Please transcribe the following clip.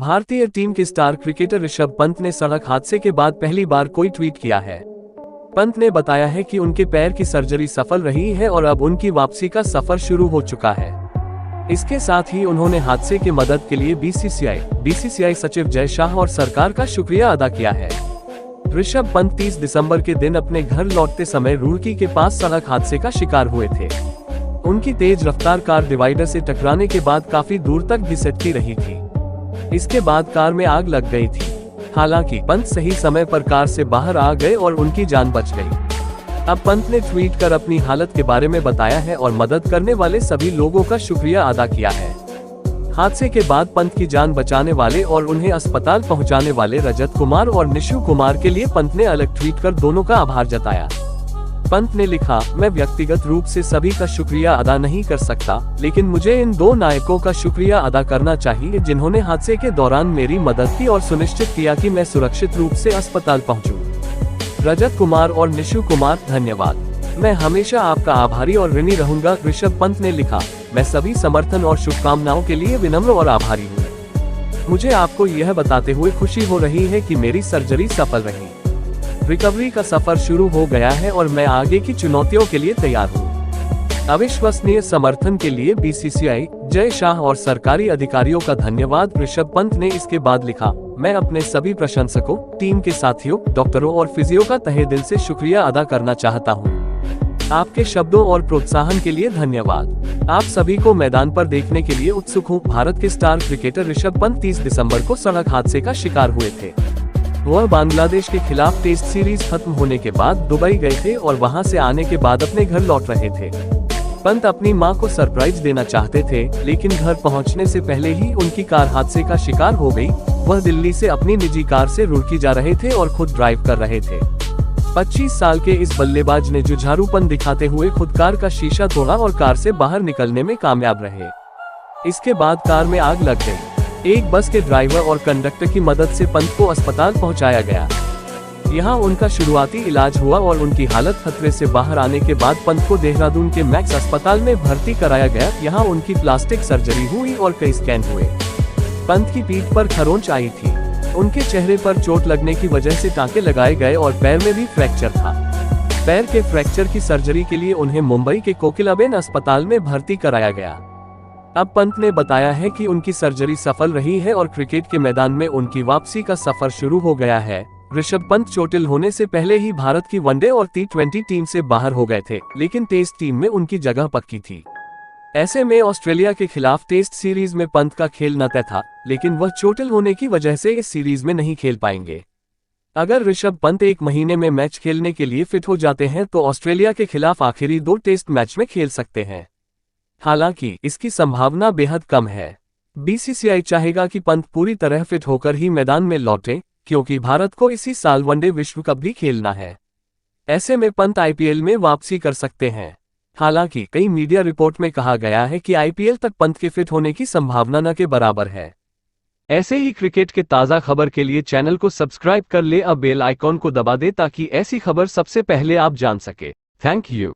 भारतीय टीम के star cricketer Rishabh Pant ने सड़क हादसे के बाद पहली बार कोई ट्वीट किया है। पंत ने बताया है कि उनके पैर की सर्जरी सफल रही है और अब उनकी वापसी का सफर शुरू हो चुका है। इसके साथ ही उन्होंने हादसे की मदद के लिए बीसीसीआई सचिव जय शाह और सरकार का शुक्रिया अदा किया है। ऋषभ पंत 30 दिसंबर के दिन अपने घर लौटते समय रुड़की के पास सड़क हादसे का शिकार हुए थे। उनकी तेज रफ्तार कार डिवाइडर से टकराने के बाद काफी दूर तक घिसटती रही थी। इसके बाद कार में आग लग गई थी। हालांकि पंत सही समय पर कार से बाहर आ गए और उनकी जान बच गई। अब पंत ने ट्वीट कर अपनी हालत के बारे में बताया है और मदद करने वाले सभी लोगों का शुक्रिया अदा किया है। हादसे के बाद पंत की जान बचाने वाले और उन्हें अस्पताल पहुंचाने वाले रजत कुमार और निशु कुमार के लिए पंत ने अलग ट्वीट कर दोनों का आभार जताया। पंत ने लिखा, मैं व्यक्तिगत रूप से सभी का शुक्रिया अदा नहीं कर सकता, लेकिन मुझे इन दो नायकों का शुक्रिया अदा करना चाहिए जिन्होंने हादसे के दौरान मेरी मदद की और सुनिश्चित किया कि मैं सुरक्षित रूप से अस्पताल पहुंचूं। रजत कुमार और निशु कुमार, धन्यवाद। मैं हमेशा आपका आभारी और ऋणी रहूंगा। ऋषभ पंत ने लिखा, मैं सभी समर्थन और शुभकामनाओं के लिए विनम्र और आभारी हूँ। मुझे आपको यह बताते हुए खुशी हो रही है कि मेरी सर्जरी सफल रही। रिकवरी का सफर शुरू हो गया है और मैं आगे की चुनौतियों के लिए तैयार हूँ। अविश्वसनीय समर्थन के लिए बीसीसीआई, जय शाह और सरकारी अधिकारियों का धन्यवाद। ऋषभ पंत ने इसके बाद लिखा, मैं अपने सभी प्रशंसकों, टीम के साथियों, डॉक्टरों और फिजियो का तहे दिल से शुक्रिया अदा करना चाहता हूँ। आपके शब्दों और प्रोत्साहन के लिए धन्यवाद। आप सभी को मैदान पर देखने के लिए उत्सुक हूँ। भारत के स्टार क्रिकेटर ऋषभ पंत 30 दिसंबर को सड़क हादसे का शिकार हुए थे। वह बांग्लादेश के खिलाफ टेस्ट सीरीज खत्म होने के बाद दुबई गए थे और वहां से आने के बाद अपने घर लौट रहे थे। पंत अपनी मां को सरप्राइज देना चाहते थे, लेकिन घर पहुंचने से पहले ही उनकी कार हादसे का शिकार हो गई। वह दिल्ली से अपनी निजी कार से रुड़की जा रहे थे और खुद ड्राइव कर रहे थे। 25 साल के इस बल्लेबाज ने जुझारूपन दिखाते हुए खुद कार का शीशा तोड़ा और कार से बाहर निकलने में कामयाब रहे। इसके बाद कार में आग लग गई। एक बस के ड्राइवर और कंडक्टर की मदद से पंत को अस्पताल पहुंचाया गया। यहां उनका शुरुआती इलाज हुआ और उनकी हालत खतरे से बाहर आने के बाद पंत को देहरादून के मैक्स अस्पताल में भर्ती कराया गया। यहां उनकी प्लास्टिक सर्जरी हुई और कई स्कैन हुए। पंत की पीठ पर खरोंच आई थी। उनके चेहरे पर चोट लगने की वजह से टांके लगाए गए और पैर में भी फ्रैक्चर था। पैर के फ्रैक्चर की सर्जरी के लिए उन्हें मुंबई के कोकिलाबेन अस्पताल में भर्ती कराया गया। अब पंत ने बताया है कि उनकी सर्जरी सफल रही है और क्रिकेट के मैदान में उनकी वापसी का सफर शुरू हो गया है। ऋषभ पंत चोटिल होने से पहले ही भारत की वनडे और T20 टीम से बाहर हो गए थे, लेकिन टेस्ट टीम में उनकी जगह पक्की थी। ऐसे में ऑस्ट्रेलिया के खिलाफ टेस्ट सीरीज में पंत का खेलना तय था, लेकिन वह चोटिल होने की वजह से इस सीरीज में नहीं खेल पाएंगे। अगर ऋषभ पंत एक महीने में मैच खेलने के लिए फिट हो जाते हैं तो ऑस्ट्रेलिया के खिलाफ आखिरी 2 टेस्ट मैच में खेल सकते हैं। हालांकि इसकी संभावना बेहद कम है। बीसीसीआई चाहेगा कि पंत पूरी तरह फिट होकर ही मैदान में लौटे, क्योंकि भारत को इसी साल वनडे विश्व कप भी खेलना है। ऐसे में पंत आईपीएल में वापसी कर सकते हैं। हालांकि कई मीडिया रिपोर्ट में कहा गया है कि आईपीएल तक पंत के फिट होने की संभावना न के बराबर है। ऐसे ही क्रिकेट के ताज़ा खबर के लिए चैनल को सब्सक्राइब कर ले, अब बेल आइकॉन को दबा दे ताकि ऐसी खबर सबसे पहले आप जान सके। Thank you.